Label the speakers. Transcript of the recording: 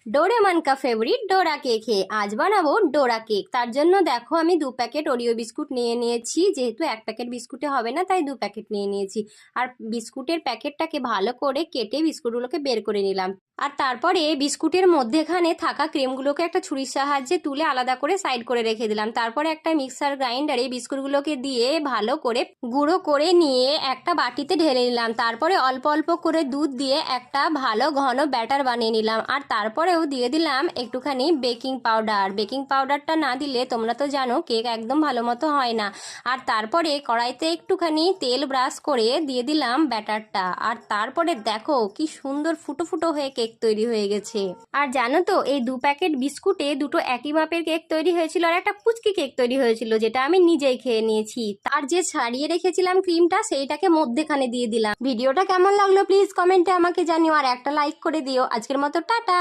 Speaker 1: Doraemon का favourite Dora cake है। आज বানাবো ডোরা কেক। তার জন্য দেখো আমি 2 প্যাকেট ওরিও বিস্কুট নিয়ে নিয়েছি। যেহেতু 1 প্যাকেট বিস্কুটে হবে না তাই 2 প্যাকেট নিয়ে নিয়েছি। আর বিস্কুটের প্যাকেটটাকে ভালো করে কেটে বিস্কুটগুলোকে বের করে নিলাম। আর তারপরে বিস্কুটের মধ্যেখানে থাকা ক্রিমগুলোকে একটা ছুরির সাহায্যে তুলে আলাদা করে সাইড করে রেখে দিলাম। তারপরে একটা মিক্সার গ্রাইন্ডারে বিস্কুটগুলোকে দিয়ে ভালো করে গুঁড়ো করে নিয়ে একটা বাটিতে ঢেলে নিলাম। তারপরে অল্প অল্প করে দুধ দিয়ে একটা ভালো ঘন ব্যাটার বানিয়ে নিলাম। আর তারপরেও দিয়ে দিলাম একটুখানি বেকিং পাউডার। বেকিং পাউডারটা না দিলে তোমরা তো জানো কেক একদম ভালো মতো হয় না। আর তারপরে কড়াইতে একটুখানি তেল ব্রাশ করে দিয়ে দিলাম ব্যাটারটা। আর তারপরে দেখো কি সুন্দর ফুটো ফুটো হয়ে কেক তৈরি হয়ে গেছে। আর জানো তো এই 2 প্যাকেট বিস্কুটে দুটো একই মাপের কেক তৈরি হয়েছিল আর একটা পুচকি কেক তৈরি হয়েছিল, যেটা আমি নিজেই খেয়ে নিয়েছি। তার যে ছাড়িয়ে রেখেছিলাম ক্রিমটা সেইটাকে মধ্যেখানে দিয়ে দিলাম। ভিডিওটা কেমন লাগলো প্লিজ কমেন্টে আমাকে জানিও আর একটা লাইক করে দিও। আজকের মতো টাটা।